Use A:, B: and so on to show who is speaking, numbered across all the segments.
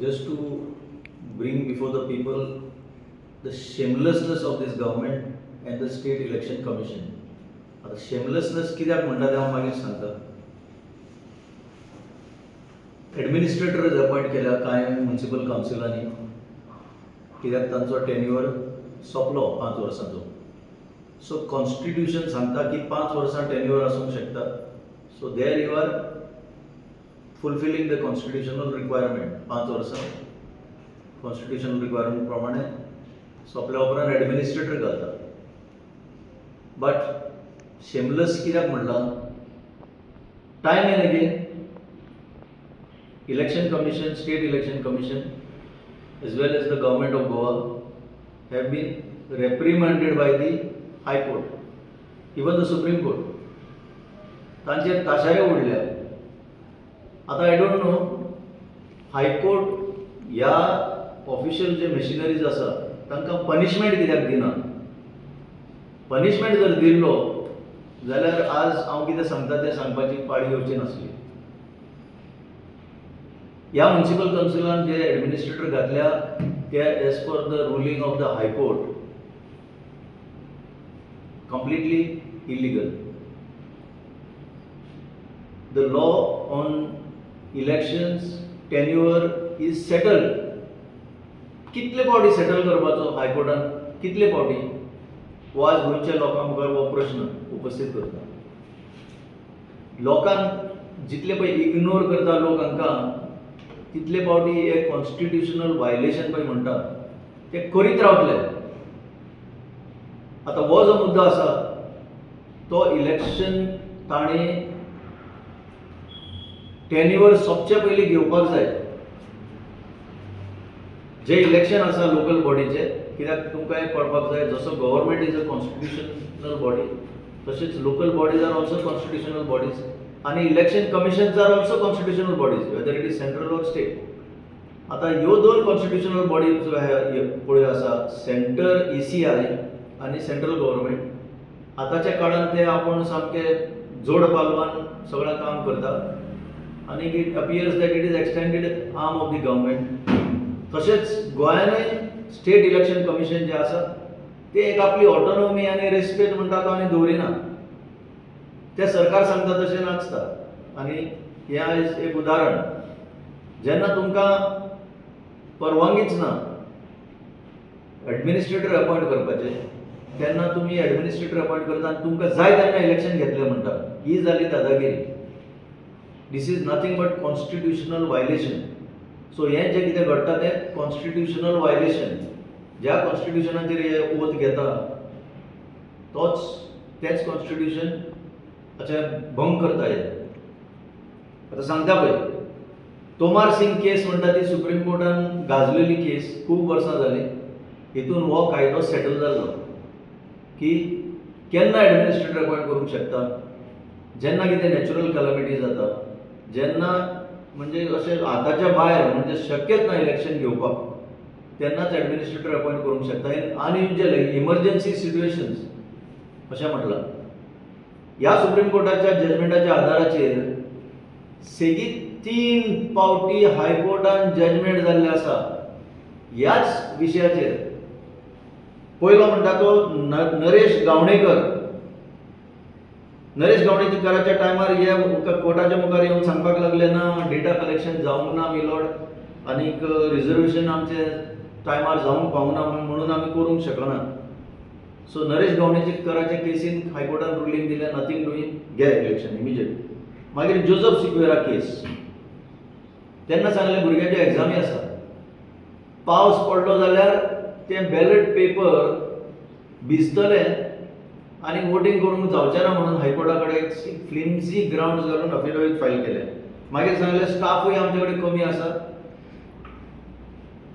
A: just to bring before the people the shamelessness of this government and the state election commission. आता shamelessness कित्याक म्हणटा तें हांव मागीर सांगता. एडमिनिस्ट्रेटर्स अपॉइंट केल्या कांय म्युनिसिपल कावन्सिलांनी, कित्याक तांचो टेन्युअर सोंपलो 5 वर्सांचो. सो कॉन्स्टिट्यूशन सांगता की 5 वर्सां टेन्युअर आसूंक शकता. So there you are fulfilling the constitutional requirement. 5 वर्सां कॉन्स्टिट्यूशनल रिक्वायरमेंट प्रमाणे सोंपल्या उपरांत एडमिनिस्ट्रेटर घालता. बट शेमलेस कित्याक म्हणलां? Time end again Election Commission, State Election Commission, as well as the Government of Goa have been reprimanded by the High Court, even the Supreme Court. तांचेर ताशाऱ्यो उडल्या. आता I don't know High Court ह्या official जे machineries आसा तांकां punishment कित्याक दिना. Punishment जर दिल्लो जाल्यार आज हांव कितें सांगता तें सांगपाची पाळी येवची नासली. ह्या म्युनिसिपल कावन्सिलान जे एडमिनिस्ट्रेटर घातल्या ते as per the ruling of the high court completely illegal. The law on elections tenure is settled. कितले फावटी सेटल करपाचो हायकोर्टान? कितले फावटी? हो आज गोंयच्या लोकां मुखार हो प्रश्न उपस्थित करता. लोकांक जितले पळय इग्नोर करता लोक हांकां, तितले फावटी हे कॉन्स्टिट्यूशनल वायलेशन पळय म्हणटा ते करीत रावतले. आता हो जो मुद्दो आसा तो इलेक्शन ताणें टेन्युअर सोंपचे पयलीं घेवपाक जाय. जे इलेक्शन आसा लोकल बॉडीचे, कित्याक तुमकां एक कळपाक जाय जसो government is a constitutional body तशेंच local bodies are also constitutional bodies आणि election commissions are also constitutional bodies, whether it is central or state. आता ह्यो 2 कॉन्स्टिट्यूशनल बॉडीज पळय आसा, सेंटर ECI आणि सेंट्रल गव्हर्मेंट. आतांच्या काळात ते आपण सामके जोड पालवान सगळें काम करता आणि it appears that it is extended arm of the government. तशेंच गोंयानूय स्टेट इलेक्शन कमिशन जे आसा ते एक आपली ऑटोनॉमी आणि रेस्पेक्ट म्हणटा तो आनी दवरिना. ते सरकार सांगता तशें नाचता. आनी हें एक उदाहरण, जेन्ना तुमकां परवानगीच ना एडमिनिस्ट्रेटर अपॉइंट करपाचें, तेन्ना तुमी एडमिनिस्ट्रेटर अपॉइंट करता आनी तुमकां जाय तेन्ना इलेक्शन घेतलें म्हणटा. ही जाली दादागिरी. This is nothing but constitutional violation. So हें जें कितें घडटा तें कॉन्स्टिट्यूशनल वायलेशन. ज्या कॉन्स्टिट्यूशनाचेर हे ओथ घेता तेच कॉन्स्टिट्यूशन भंग करता हे. आता सांगता पळय, तोमार सिंग केस म्हणटा ती सुप्रीम कोर्टान गाजलेली केस, खूब वर्सां जाली. हितून हो कायदो सेटल जाल्लो की केन्ना एडमिनिस्ट्रेटर अपॉइंट करूंक शकता, जेन्ना कितें नॅचरल कॅलॅमिटी जाता, जेन्ना म्हणजे अशें आतांच्या भायर म्हणजे शक्यच ना इलेक्शन घेवपाक, तेन्नाच एडमिनिस्ट्रेटर अपॉइंट करूंक शकता. इन अनयुज्युअल इमर्जन्सी सिच्युएशन्स अशें म्हटलां. ह्या सुप्रीम कोर्टाच्या जजमेंटाच्या आधाराचेर सेगीत 3 फावटी हायकोर्टान जजमेंट जाल्ले आसा ह्याच विशयाचेर. पयलो म्हणटा तो नरेश गावणेकर. नरेश गावणेकराच्या टायमार हे कोर्टाच्या मुखार येवन सांगपाक लागले ना डेटा कलेक्शन जावंक ना मिलॉर्ड, आनीक रिजर्वेशन आमचे टायमार जावंक पावना म्हणून आमी करूंक शकना. सो नरेश गावणेकराच्या केसीन हायकोर्टान रुलींग दिलें, नथींग डुईंग, घे इलेक्शन इमिजिएट. मागीर जोसेफ सिक्वेरा केस, तेन्ना सांगलें भुरग्याच्यो एग्जामी आसा, पावस पडलो जाल्यार ते बॅलेट पेपर भिजतले आनी वोटींग करूंक जावचें ना म्हणून हायकोर्टा कडेन फ्लिम्सी ग्राउंड्स घालून अफिडेवीट फायल केलें. मागीर सांगलें स्टाफूय आमचे कडेन कमी आसा.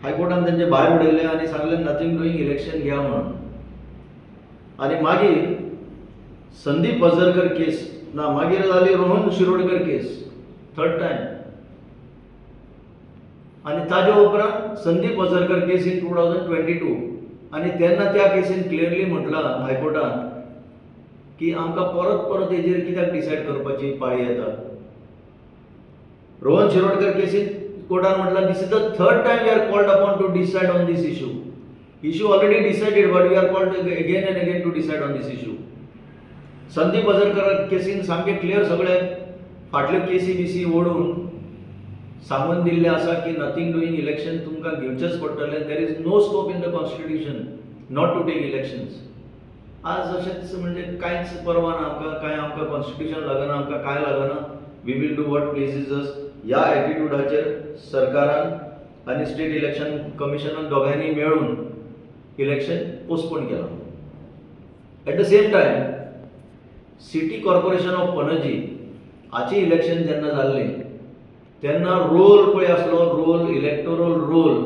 A: हायकोर्टान तेंचे भायर उडयलें आनी सांगलें नथींग डुईंग, इलेक्शन घ्या म्हणून. आनी मागीर संदीप पजरकर केस ना, मागीर जाली रोहन शिरोडकर केस, 3rd टायम. आनी ताजे उपरांत संदीप पजरकर केस इन 2022. आनी तेन्ना त्या केसीन क्लियरली म्हटलां हायकोर्टान की आमकां परत परत हेजेर कित्याक डिसायड करपाची पाळी येता. रोहन शिरोडकर केसीन कोर्टान म्हटलं this is the third time we are called upon to decide on this issue already decided but we are called again and again to decide on this issue. Sandeep Ajarkar केसीन सामके क्लियर सगळे फाटल्यो केसी बिसी ओडून सांगून दिल्ले आसा की नथिंग डुईंग इलेक्शन तुमकां घेवचेच पडटले. There is no scope in the constitution not to take elections. आज अशेंच म्हणजे कांयच परवा ना आमकां, काय आमकां कॉन्स्टिट्यूशन लागना, आमकां काय लागना. वी वील डू वॉट प्लेजीस अस. ह्या एटिट्यूडाचेर सरकारान आनी स्टेट इलेक्शन कमिशनान दोगांयनी मेळून इलेक्शन पोस्टपोन केलां. At the same time city corporation of Panaji हाची इलेक्शन जेन्ना जाल्लें तेन्ना रोल पळय आसलो, रोल इलेक्टोरल रोल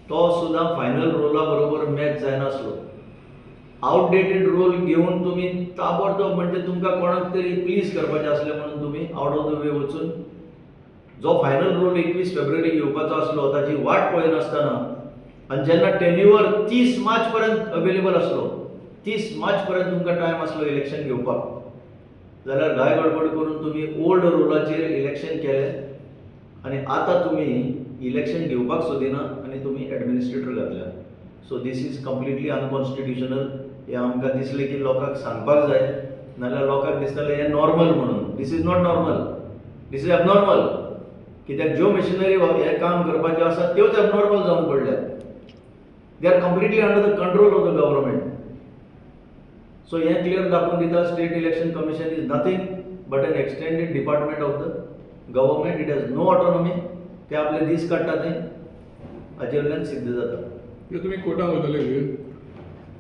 A: तो सुद्दां फायनल रोला बरोबर मॅच जायनासलो. आउटडेटेड रोल घेवन तुमी ताबडतोब म्हणजे तुमकां कोणाक तरी प्लीज करपाचें आसलें म्हणून तुमी आउट ऑफ द वे वचून जो फायनल रोल 21 फेब्रुवारी घेवपाचो आसलो ताची वाट पळयनासतना आनी जेन्ना टेन्युअर 30 मार्च पर्यंत अवेलेबल आसलो, 30 मार्च पर्यंत तुमकां टायम आसलो इलेक्शन घेवपाक, जाल्यार गाय गडबड करून तुमी ओल्ड रोलाचेर इलेक्शन केलें आनी आतां तुमी इलेक्शन घेवपाक सोदिना आनी तुमी एडमिनिस्ट्रेटर घातल्या. So this is completely unconstitutional. हें आमकां दिसलें की लोकांक सांगपाक जाय, नाजाल्यार लोकांक दिसतलें हें नॉर्मल म्हणून. This is not normal, this is abnormal. कित्याक ज्यो मशिनरी हें काम करपाच्यो आसा त्योच एबनॉर्मल जावन पडल्यात. They are completely under the control of the government. So हें क्लियर दाखोवन दिता state election commission is nothing but an extended department of the government. It has no autonomy. ते आपले दीस काडटा थंय, हाचे वयल्यान सिद्ध जाता.
B: तुम्ही कोर्टान वयतले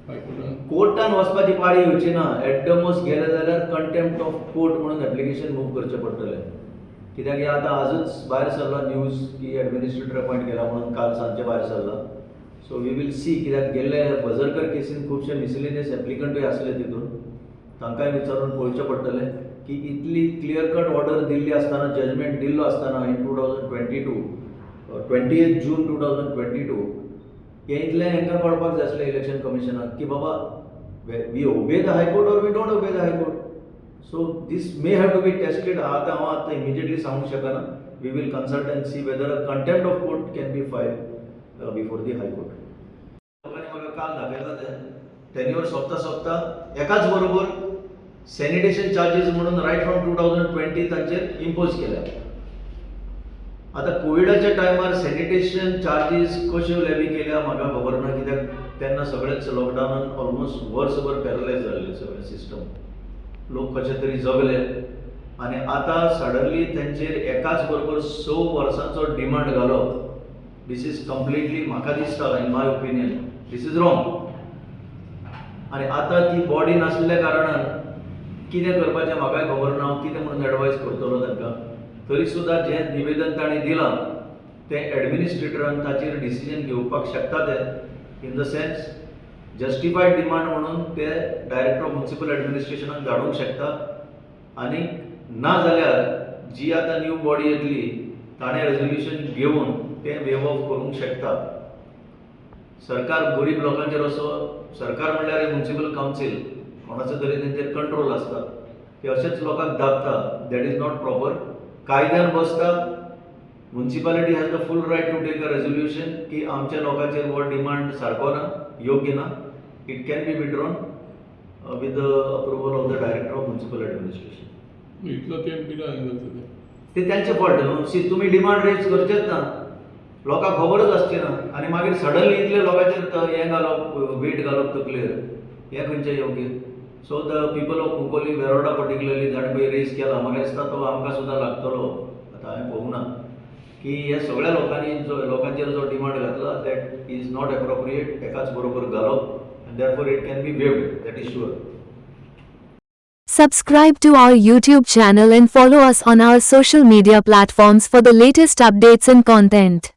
B: हायकोर्टान?
A: कोर्टान वचपाची पाळी येवची ना. एट द मोस्ट गेले जाल्यार कंटेम्प्ट ऑफ कोर्ट म्हणून एप्लिकेशन मूव करचें पडटलें. कित्याक हें आतां आजूच भायर सरला न्यूज की एडमिनिस्ट्रेटर अपॉयंट केला म्हणून, काल सांजचे भायर सरला. So we will see. कित्याक गेल्ले बजरकर केसीन खुबशे मिसलेनियस एप्लिकंटूय आसले तितून, तांकांय विचारून पळोवचें पडटलें की इतली क्लियर कट ऑर्डर दिल्ली आसतना, जजमेंट दिल्लो आसतना इन 2022, 28 जून 2022, हें इतलें हांकां कळपाक जाय आसलें इलेक्शन कमिशनाक की बाबा we obey the high court or we don't obey the high court. So this may have to be tested. आतां हांव आतां इमिजिएटली सांगूंक शकना. We will consult and see whether a contempt of court can be filed before the high court. लोकांनी म्हाका काल दाखयला तें टेन्युअर सोंपता एकाच बरोबर सॅनिटेशन चार्जीस म्हणून रायट फ्रॉम 2020 तांचेर इम्पोज केल्या. आतां कोविडाच्या टायमार सॅनिटेशन चार्जीस कश्यो लेवी केल्या म्हाका खबर ना, कित्याक तेन्ना सगळेच लॉकडावनान ऑलमोस्ट वर्सभर पॅरलायज जाल्लें सगळें सिस्टम. लोक कशे तरी जगले आनी आतां सडनली तेंचेर एकाच बरोबर 6 वर्सांचो डिमांड घालप, दीस इज कंप्लिटली, म्हाका दिसता in my opinion, this is wrong. आनी आतां ती बॉडी नासल्या कारणान कितें करपाचें म्हाकाय खबर ना. हांव कितें म्हणून एडवायस करतलो तांकां. तरी सुद्दां जें निवेदन ताणें दिलां तें एडमिनिस्ट्रेटरान ताचेर डिसिजन घेवपाक शकता ते इन द सेन्स जस्टिफायड डिमांड म्हणून ते डायरेक्टर ऑफ म्युनिसिपल एडमिनिस्ट्रेशनाक धाडूंक शकता. आनी ना जाल्यार जी आतां न्यू बॉडी येतली ताणें रेजोल्युशन घेवन तें वेव ऑफ करूंक शकता. सरकार गरीब लोकांचेर असो, सरकार म्हणल्यार म्युनिसिपल कावन्सील कोणाचो तरी तेंचेर कंट्रोल आसता, ते अशेंच लोकांक दाबता. That is not proper. कायद्यान बसता. Municipality has the full right to take a resolution की आमच्या लोकांचेर हो डिमांड सारको ना, योग्य ना. It can be withdrawn with the approval of the director of municipal administration.
B: इतलो तेंप कित्याक हांवें जाता
A: ते त्यांचे फॉल्ट न्हू. सी तुमी डिमांड रेज करचेच ना, लोकांक खबरच आसची ना आनी मागीर सडनली इतले लोकांचेर हें घालप, वेट घालप तकलेर, हें खंयचें योग्य. So the people of Cuncolim, Veroda particularly जाणें पळय रेज केला, म्हाका दिसता तो आमकां सुद्दां लागतलो. आतां हांवें पळोवंक ना की हे सगळ्या लोकांनी लोकांचेर जो डिमांड घातला दॅट इज नॉट एप्रोप्रिएट. एकाच बरोबर घालप and therefore it can be waived, that is sure.
C: Subscribe to our YouTube channel and follow us on our social media platforms for the latest updates and content.